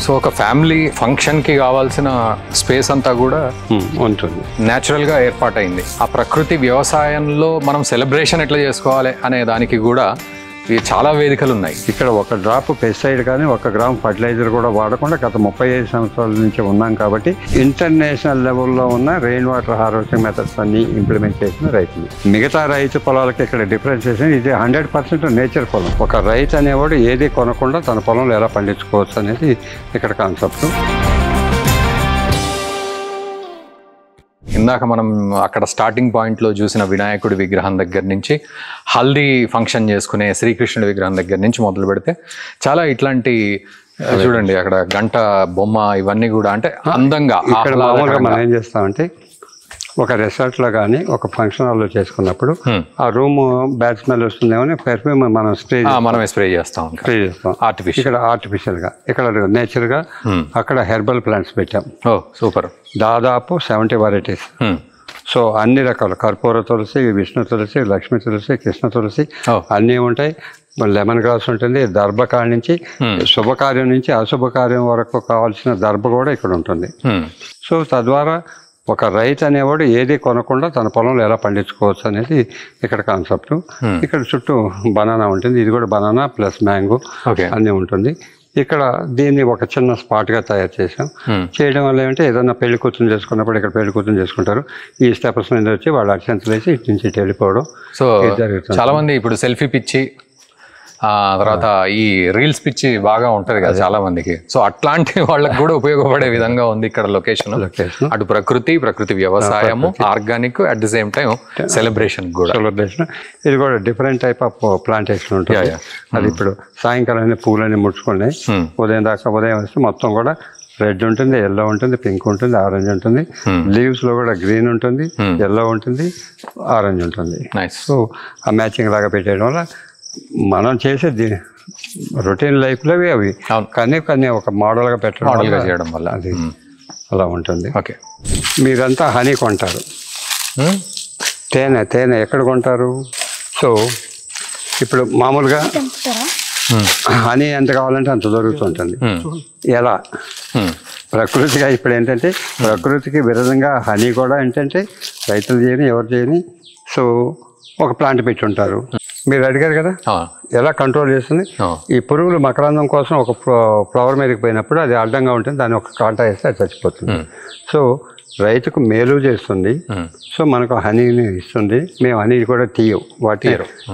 So ఒక family ఫంక్షన్కి కావాల్సిన స్పేస్ అంతా కూడా ఉంటుంది, న్యాచురల్గా ఏర్పాటైంది. ఆ ప్రకృతి వ్యవసాయంలో మనం సెలబ్రేషన్ ఎట్లా చేసుకోవాలి అనే దానికి కూడా చాలా వేదికలు ఉన్నాయి. ఇక్కడ ఒక డ్రాప్ పెస్టిసైడ్ కానీ 1 గ్రామ్ ఫర్టిలైజర్ కూడా వాడకుండా గత 35 సంవత్సరాల నుంచి ఉన్నాం కాబట్టి ఇంటర్నేషనల్ లెవెల్లో ఉన్న రెయిన్ వాటర్ హార్వెస్టింగ్ మెథడ్స్ అన్ని ఇంప్లిమెంట్ చేసిన రైతులు. మిగతా రైతు పొలాలకి ఇక్కడ డిఫరెన్షియేషన్, ఇది 100% నేచర్ పొలం. ఒక రైతు అనేవాడు ఏది కొనకుండా తన పొలంలో ఎలా పండించుకోవచ్చు అనేది ఇక్కడ కాన్సెప్ట్. ఇందాక మనం అక్కడ స్టార్టింగ్ పాయింట్లో చూసిన వినాయకుడి విగ్రహం దగ్గర నుంచి హల్దీ ఫంక్షన్ చేసుకునే శ్రీకృష్ణుడి విగ్రహం దగ్గర నుంచి మొదలు పెడితే చాలా ఇట్లాంటి చూడండి అక్కడ గంట బొమ్మ ఇవన్నీ కూడా అంటే అందంగా. ఇక్కడ మామూలుగా మనం ఏం చేస్తామంటే ఒక రిసార్ట్లో కానీ ఒక ఫంక్షన్ హాల్లో చేసుకున్నప్పుడు ఆ రూమ్ బ్యాడ్ స్మెల్ వస్తుందేమో పెర్ఫ్యూమ్ మనం స్ప్రే చేస్తాం. ఇక్కడ ఆర్టిఫిషియల్గా, ఇక్కడ నేచర్గా, అక్కడ హెర్బల్ ప్లాంట్స్ పెట్టాం. సూపర్. దాదాపు 70 వెరైటీస్. సో అన్ని రకాల కర్పూర తులసి, విష్ణు తులసి, లక్ష్మీ తులసి, కృష్ణ తులసి అన్నీ ఉంటాయి. లెమన్ గ్రాస్ ఉంటుంది. దర్భకాడ నుంచి శుభకార్యం నుంచి అశుభకార్యం వరకు కావాల్సిన దర్భ కూడా ఇక్కడ ఉంటుంది. సో తద్వారా ఒక రైతు అనేవాడు ఏది కొనకుండా తన పొలంలో ఎలా పండించుకోవచ్చు అనేది ఇక్కడ కాన్సెప్ట్. ఇక్కడ చుట్టూ బనానా ఉంటుంది, ఇది కూడా బనానా ప్లస్ మ్యాంగో అన్నీ ఉంటుంది. ఇక్కడ దీన్ని ఒక చిన్న స్పాట్గా తయారు చేసాం. చేయడం వల్ల ఏమంటే ఏదైనా పెళ్లి కూతురు చేసుకున్నప్పుడు ఇక్కడ పెళ్లి కూతురు చేసుకుంటారు. ఈ స్టెప్స్ మీద వచ్చి వాళ్ళు అక్షంతలు వేసి ఇటు నుంచి వెళ్ళిపోవడం. సో చాలా మంది ఇప్పుడు సెల్ఫీ పిచ్చి తర్వాత ఈ రీల్స్ పిచ్చి బాగా ఉంటది కదా చాలా మందికి. సో అట్లాంటి వాళ్ళకి కూడా ఉపయోగపడే విధంగా ఉంది ఇక్కడ లొకేషన్. అటు ప్రకృతి వ్యవసాయము, organic, at the same time celebration కూడా. ఇది కూడా డిఫరెంట్ టైప్ ఆఫ్ ప్లాంటేషన్ ఉంటుంది. అది ఇప్పుడు సాయంకాలం పూలన్నీ ముడుచుకున్నాయి. ఉదయం వస్తే మొత్తం కూడా రెడ్ ఉంటుంది, ఎల్లో ఉంటుంది, పింక్ ఉంటుంది, ఆరెంజ్ ఉంటుంది. లీవ్స్ లో కూడా గ్రీన్ ఉంటుంది, ఎల్లో ఉంటుంది, ఆరెంజ్ ఉంటుంది. సో ఆ మ్యాచింగ్ లాగా పెట్టేయడం వల్ల మనం చేసేది రొటీన్ లైఫ్లో అవి కానీ ఒక మోడల్గా చేయడం వల్ల అది అలా ఉంటుంది. ఓకే. మీరంతా హనీ కొంటారు, తేనె ఎక్కడ కొంటారు? సో ఇప్పుడు మామూలుగా హనీ ఎంత కావాలంటే అంత దొరుకుతుంటుంది. ఎలా ప్రకృతిగా ఇప్పుడు ఏంటంటే ప్రకృతికి విరుద్ధంగా హనీ కూడా ఏంటంటే రైతులు చేయని ఎవరు చేయని. సో ఒక ప్లాంట్ పెట్టి ఉంటారు. మీరు అడిగారు కదా ఎలా కంట్రోల్ చేస్తుంది. ఈ పురుగులు మకరందం కోసం ఒక ఫ్లవర్ మీదకి పోయినప్పుడు అది అడ్డంగా ఉంటుంది, దాన్ని ఒక కాంటా వేస్తే అది చచ్చిపోతుంది. సో రైతుకు మేలు చేస్తుంది. సో మనకు హనీని ఇస్తుంది. మేము హనీ కూడా తీయం వాటి,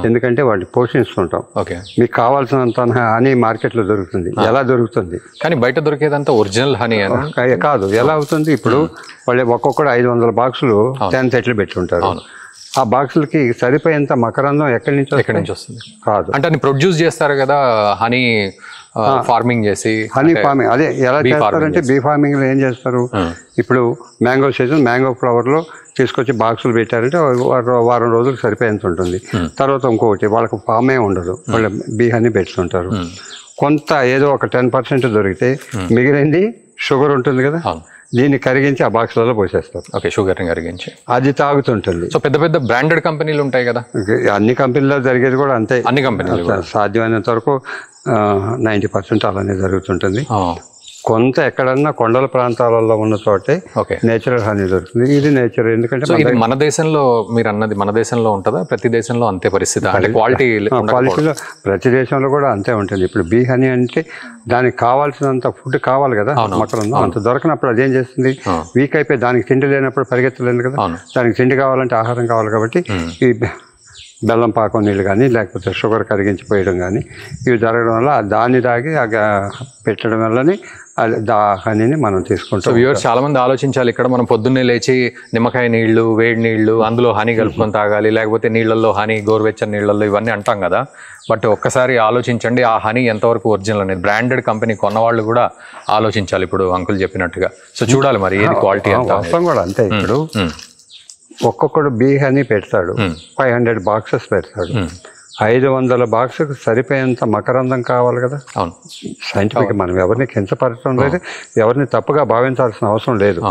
ఎందుకంటే వాటిని పోషిస్తుంటాం. మీకు కావాల్సినంత హనీ మార్కెట్లో దొరుకుతుంది. ఎలా దొరుకుతుంది? కానీ బయట దొరికేదంతా ఒరిజినల్ హనీ కాదు. ఎలా అవుతుంది? ఇప్పుడు వాళ్ళు ఒక్కొక్కడు 500 బాక్సులు 10 సెట్లు పెట్టి ఉంటారు. ఆ బాక్సులకి సరిపోయేంత మకరందం ఎక్కడి నుంచి వస్తుంది? కాదు. అంటే అది ప్రొడ్యూస్ చేస్తారు కదా హనీ ఫార్మింగ్ చేసి. హనీ ఫార్మింగ్ అదే ఎలా చేస్తారంటే బీ ఫార్మింగ్ లో ఏం చేస్తారు? ఇప్పుడు మ్యాంగో సీజన్, మ్యాంగో ఫ్లవర్ లో తీసుకొచ్చి బాక్సులు పెట్టారంటే వారం రోజులు సరిపోయేంత ఉంటుంది. తర్వాత ఇంకొకటి వాళ్ళకి ఫామే ఉండదు, వాళ్ళు బీ హనీ పెట్టుకుంటారు. కొంత ఏదో ఒక 10% దొరికితే మిగిలింది షుగర్ ఉంటుంది కదా, దీన్ని కరిగించి ఆ బాక్స్లలో పోసేస్తారు. ఓకే, షుగర్ని కరిగించి అది తాగుతుంటుంది. సో పెద్ద పెద్ద బ్రాండెడ్ కంపెనీలు ఉంటాయి కదా, అన్ని కంపెనీల్లో జరిగేది కూడా అంతే. అన్ని కంపెనీలు సాధ్యమైనంత వరకు 90% అలానే జరుగుతుంటుంది. కొంత ఎక్కడన్నా కొండల ప్రాంతాలలో ఉన్న చోటే నేచురల్ హనీ దొరుకుతుంది. ఇది నేచర్. ఎందుకంటే మన దేశంలో మీరు అన్నది మన దేశంలో ఉంటుందా? ప్రతి దేశంలో అంతే పరిస్థితి? క్వాలిటీలో ప్రతి దేశంలో కూడా అంతే ఉంటుంది. ఇప్పుడు బీ హనీ అంటే దానికి కావాల్సినంత ఫుడ్ కావాలి కదా, మకరందం అంత దొరకనప్పుడు అదేం చేస్తుంది? వీక్ అయిపోయి దానికి తిండి లేనప్పుడు పరిగెత్తలేదు కదా. దానికి తిండి కావాలంటే ఆహారం కావాలి కాబట్టి ఈ బెల్లం పాకం నీళ్ళు కానీ లేకపోతే షుగర్ కరిగించిపోయడం కానీ ఇవి జరగడం వల్ల దాన్ని తాగి పెట్టడం వల్లనే హనీని మనం తీసుకుంటాం. వ్యూవర్స్ చాలా మంది ఆలోచించాలి, ఇక్కడ మనం పొద్దున్నే లేచి నిమ్మకాయ నీళ్లు, వేడి నీళ్లు, అందులో హనీ కలుపుకొని తాగాలి, లేకపోతే నీళ్ళల్లో హనీ, గోరువెచ్చని నీళ్ళల్లో ఇవన్నీ అంటాం కదా. బట్ ఒక్కసారి ఆలోచించండి, ఆ హనీ ఎంతవరకు ఒరిజినల్ అనేది. బ్రాండెడ్ కంపెనీ కొన్నవాళ్ళు కూడా ఆలోచించాలి ఇప్పుడు అంకుల్ చెప్పినట్టుగా. సో చూడాలి మరి ఏది క్వాలిటీ అంతా కూడా అంతే. ఇప్పుడు ఒక్కొక్కడు బీ హనీ పెడతాడు, 500 బాక్సెస్ పెడతాడు. 500 బాక్సుకు సరిపోయేంత మకరందం కావాలి కదా. అవును, సైంటిఫిక్. మనం ఎవరిని కించపరచడం లేదు, ఎవరిని తప్పుగా భావించాల్సిన అవసరం లేదు.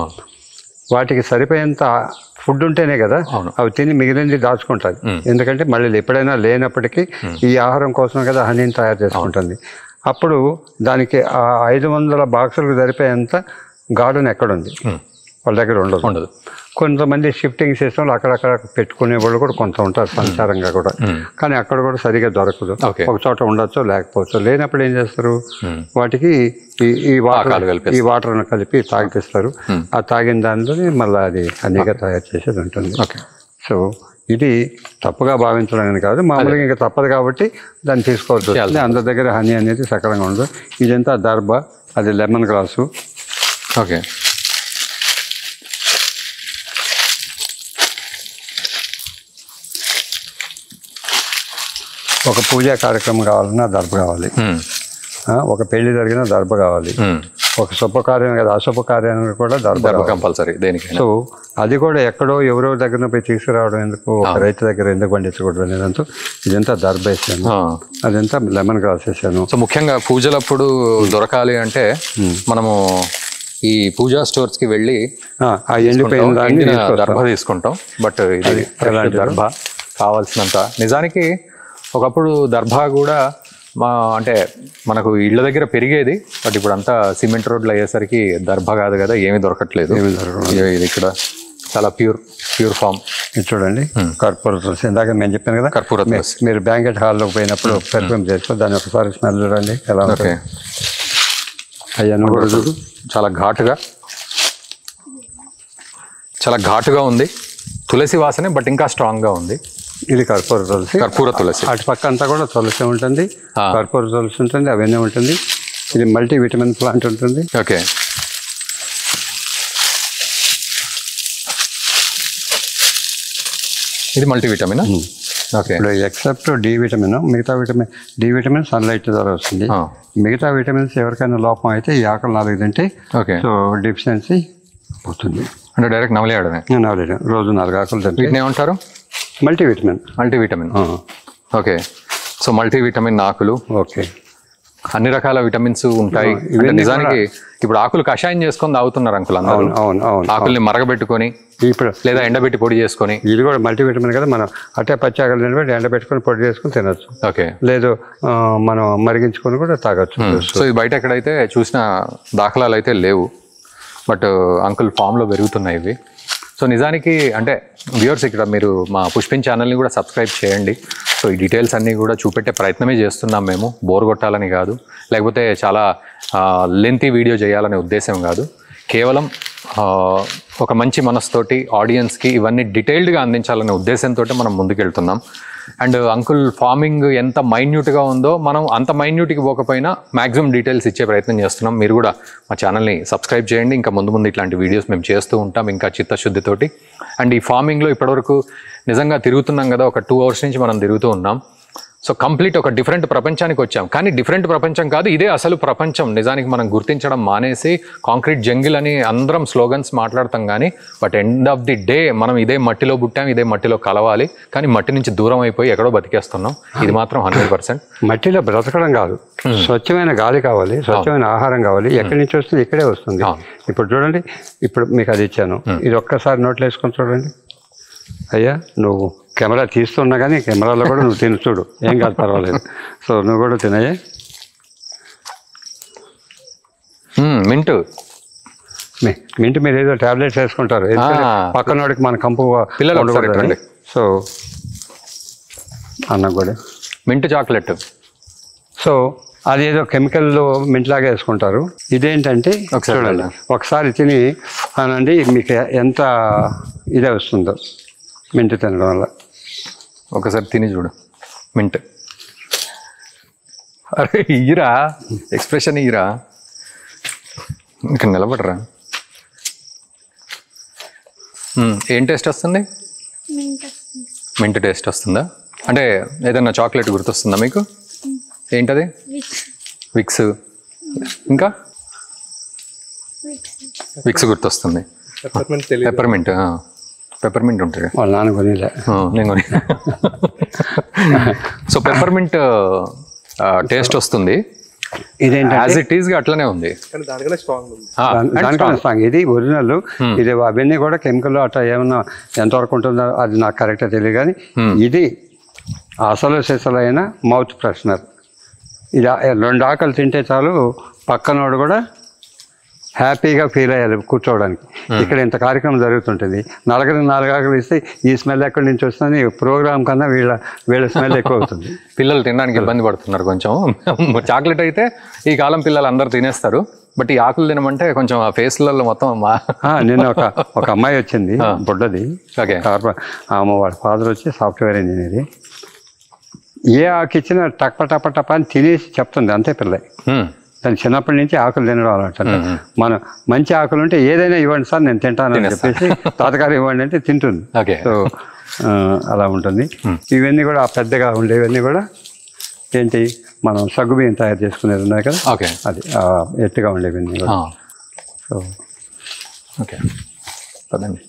వాటికి సరిపోయేంత ఫుడ్ ఉంటేనే కదా అవి తిని మిగిలింది దాచుకుంటుంది. ఎందుకంటే మళ్ళీ ఎప్పుడైనా లేనప్పటికీ ఈ ఆహారం కోసం కదా హనీని తయారు చేసుకుంటుంది. అప్పుడు దానికి ఆ 500 బాక్సులకు సరిపోయేంత గార్డెన్ ఎక్కడుంది వాళ్ళ దగ్గర ఉండదు. కొంతమంది షిఫ్టింగ్ సిస్టమ్లు అక్కడక్కడ పెట్టుకునే వాళ్ళు కూడా కొంత ఉంటారు సంచారంగా కూడా, కానీ అక్కడ కూడా సరిగా దొరకదు. ఒక చోట ఉండొచ్చు లేకపోవచ్చు. లేనప్పుడు ఏం చేస్తారు, వాటికి ఈ వాటర్ను కలిపి తాగిపిస్తారు. ఆ తాగిన దానిలో మళ్ళీ అది హనీగా తయారు చేసేది ఉంటుంది. సో ఇది తప్పుగా భావించడం కాదు, మామూలుగా ఇంకా తప్పదు కాబట్టి దాన్ని తీసుకోవాల్సి వస్తుంది. అందరి దగ్గర హనీ అనేది సకలంగా ఉండదు. ఇదంతా దర్భ, అది లెమన్ గ్రాసు. ఓకే, ఒక పూజా కార్యక్రమం కావాలన్నా దర్భ కావాలి, ఒక పెళ్లి జరిగినా దర్భ కావాలి, ఒక శుభకార్యం కదా అశుభకార్యానికి కూడా దర్భ కంపల్సరీ దేనికి. సో అది కూడా ఎక్కడో ఎవరో దగ్గర పోయి తీసుకురావడం ఎందుకు, ఒక రైతు దగ్గర ఎందుకు పండించకూడదు అనేదంతా ఇదంతా దర్భ వేసాను, అదంతా లెమన్ గ్రాస్ వేసాను. సో ముఖ్యంగా పూజలప్పుడు దొరకాలి అంటే మనము ఈ పూజా స్టోర్స్ కి వెళ్ళి ఆ ఎండిపోయిన దాన్ని దర్భ తీసుకుంటాం. బట్ ఇది దర్భ కావాల్సినంత. నిజానికి ఒకప్పుడు దర్భ కూడా అంటే మనకు ఇళ్ళ దగ్గర పెరిగేది, బట్ ఇప్పుడు అంతా సిమెంట్ రోడ్లు అయ్యేసరికి దర్భ కాదు కదా, ఏమీ దొరకట్లేదు. ఇది ఇక్కడ చాలా ప్యూర్ ఫామ్. ఇది చూడండి, కర్పూర తులసి. ఇందాక నేను చెప్పాను కదా కర్పూర తులసి. మీరు బ్యాంకెట్ హాల్లోకి పోయినప్పుడు పెర్ఫ్యూమ్ చేసుకో, దాన్ని ఒకసారి స్మెల్ చూడండి ఎలా ఉంటుంది. అయ్యాను కూడా చూడు, చాలా ఘాటుగా ఉంది. తులసి వాసనే, బట్ ఇంకా స్ట్రాంగ్గా ఉంది. ఇది కర్పూర తులసి. అటు పక్క అంతా కూడా తులసి ఉంటుంది, కర్పూర తులసి ఉంటుంది, అవన్నీ ఉంటుంది. ఇది మల్టీ విటమిన్ ప్లాంట్ ఉంటుంది. ఓకే, ఇది మల్టీ విటమిన్. ఓకే, ఇప్పుడు ఎక్సెప్ట్ డి విటమిన్, మిగతా డి విటమిన్ సన్లైట్ ద్వారా వస్తుంది. మిగతా విటమిన్స్ ఎవరికైనా లోపం అయితే ఈ ఆకులు 4 తింటే సో డెఫిషియన్సీ పోతుంది. అంటే డైరెక్ట్ నవలేయడమే. రోజు 4 ఆకులు తింటే. వీటిని ఏమంటారు? మల్టీవిటమిన్. ఓకే, సో మల్టీవిటమిన్ ఆకులు. ఓకే, అన్ని రకాల విటమిన్స్ ఉంటాయి. నిజానికి ఇప్పుడు ఆకులు కషాయం చేసుకొని తాగుతున్నారు అంకుల్ అందరూ. ఆకుల్ని మరగబెట్టుకొని ఇప్పుడు లేదా ఎండబెట్టి పొడి చేసుకొని. ఇది కూడా మల్టీవిటమిన్ కదా, మనం అట్టే పచ్చి ఆకులు నిలబెట్టి ఎండబెట్టుకొని పొడి చేసుకొని తినచ్చు. ఓకే, లేదు మనం మరిగించుకొని కూడా తాగొచ్చు. సో ఇది బయట ఎక్కడైతే చూసిన దాఖలాలు అయితే లేవు, బట్ అంకుల్ ఫామ్లో పెరుగుతున్నాయి ఇవి. సో నిజానికి అంటే వ్యూవర్స్, ఇక్కడ మీరు మా పుష్పిన్ ఛానల్ని కూడా సబ్స్క్రైబ్ చేయండి. సో ఈ డీటెయిల్స్ అన్నీ కూడా చూపెట్టే ప్రయత్నమే చేస్తున్నాం మేము, బోర్ కొట్టాలని కాదు, లేకపోతే చాలా లెంతీ వీడియో చేయాలనే ఉద్దేశం కాదు. కేవలం ఒక మంచి మనసుతోటి ఆడియన్స్కి ఇవన్నీ డీటెయిల్డ్గా అందించాలనే ఉద్దేశంతో మనం ముందుకెళ్తున్నాం. అండ్ అంకుల్ ఫార్మింగ్ ఎంత మైన్యూట్గా ఉందో మనం అంత మైన్యూట్కి పోకపోయినా మ్యాక్సిమం డీటెయిల్స్ ఇచ్చే ప్రయత్నం చేస్తున్నాం. మీరు కూడా మా ఛానల్ని సబ్స్క్రైబ్ చేయండి. ఇంకా ముందు ఇట్లాంటి వీడియోస్ మేము చేస్తూ ఉంటాం, ఇంకా చిత్తశుద్ధితోటి. అండ్ ఈ ఫార్మింగ్లో ఇప్పటివరకు నిజంగా తిరుగుతున్నాం కదా, ఒక 2 hours నుంచి మనం తిరుగుతూ ఉన్నాం. సో కంప్లీట్ ఒక డిఫరెంట్ ప్రపంచానికి వచ్చాం. కానీ డిఫరెంట్ ప్రపంచం కాదు, ఇదే అసలు ప్రపంచం. నిజానికి మనం గుర్తించడం మానేసి కాంక్రీట్ జంగిల్ అని అందరం స్లోగన్స్ మాట్లాడతాం, కానీ but end of the day మనం ఇదే మట్టిలో పుట్టాం, ఇదే మట్టిలో కలవాలి. కానీ మట్టి నుంచి దూరం అయిపోయి ఎక్కడో బతికేస్తున్నాం. ఇది మాత్రం 100%. మట్టిలో బ్రతకడం కాదు, స్వచ్ఛమైన గాలి కావాలి, స్వచ్ఛమైన ఆహారం కావాలి. ఎక్కడి నుంచి వస్తుంది ఇక్కడే వస్తుంది. ఇప్పుడు చూడండి, ఇప్పుడు మీకు అది ఇచ్చాను, ఇది ఒక్కసారి నోట్లో వేసుకొని చూడండి. అయ్యా నువ్వు కెమెరా తీస్తున్నా కానీ కెమెరాలో కూడా నువ్వు తిని చూడు, ఏం కాదు, పర్వాలేదు. సో నువ్వు కూడా తినయ్యే. మింట్ మీరు ఏదో టాబ్లెట్స్ వేసుకుంటారు, పక్కనోడికి మన కంపు పిల్లలు. సో అన్నం కూడా మింట్ చాక్లెట్. సో అదేదో కెమికల్ మింట్ లాగా వేసుకుంటారు. ఇదేంటంటే చూడండి, ఒకసారి తిని అనండి మీకు ఎంత ఇదే వస్తుందో మింట్ తినడం వల్ల. ఒకసారి తిని చూడు మింట్. అరే ఇయ్యరా, ఎక్స్ప్రెషన్ ఇయ్యరా, ఇక్కడ నిలబడరా. ఏం టేస్ట్ వస్తుంది? మింట్ టేస్ట్ వస్తుందా? అంటే ఏదన్నా చాక్లెట్ గుర్తొస్తుందా మీకు? ఏంటది? విక్స్. ఇంకా విక్స్ గుర్తొస్తుంది. పెప్పర్మింట్ ఉంటుంది. వాళ్ళ నాన్న కొనిలే, నేను కొని. సో పెప్పర్మింట్ టేస్ట్ వస్తుంది. ఇదేంటి యాజ్ ఇట్ ఈస్ గా అట్లనే ఉంది. దానికన్నా స్ట్రాంగ్. ఇది ఒరిజినల్. ఇది అవన్నీ కూడా కెమికల్ అట్లా ఏమన్నా ఎంతవరకు ఉంటుందో అది నాకు కరెక్ట్గా తెలియదు, కానీ ఇది అసలు సిసలైన మౌత్ ఫ్రెషనర్. ఇది 2 ఆకులు తింటే చాలు, పక్కనోడు కూడా హ్యాపీగా ఫీల్ అయ్యాలి కూర్చోవడానికి. ఇక్కడ ఇంత కార్యక్రమం జరుగుతుంటుంది. 4 ఆకులు ఇస్తే ఈ స్మెల్ ఎక్కడి నుంచి వస్తుంది, ప్రోగ్రామ్ కన్నా వీళ్ళ స్మెల్ ఎక్కువ అవుతుంది. పిల్లలు తినడానికి ఇబ్బంది పడుతున్నారు కొంచెం. చాక్లెట్ అయితే ఈ కాలం పిల్లలు అందరు తినేస్తారు, బట్ ఈ ఆకులు తినమంటే కొంచెం ఆ ఫేస్లలో మొత్తం నిన్న ఒక అమ్మాయి వచ్చింది, బుడ్డది. వాళ్ళ ఫాదర్ వచ్చి సాఫ్ట్వేర్ ఇంజనీర్. ఏ ఆకు ఇచ్చినా టప అని తినేసి చెప్తుంది, అంతే పిల్ల. తను చిన్నప్పటి నుంచి ఆకులు తినడం అలవాటు. మనం మంచి ఆకులు ఉంటే ఏదైనా ఇవ్వండి సార్ నేను తింటాను అని చెప్పేసి, తాతగారు ఇవ్వండి అంటే తింటుంది. సో అలా ఉంటుంది. ఇవన్నీ కూడా పెద్దగా ఉండేవన్నీ కూడా ఏంటి, మనం సగ్గుబియ్యం తయారు చేసుకునేది ఉన్నాయి కదా, అది ఎత్తుగా ఉండేవన్నీ కూడా. సో ఓకే, పదండి.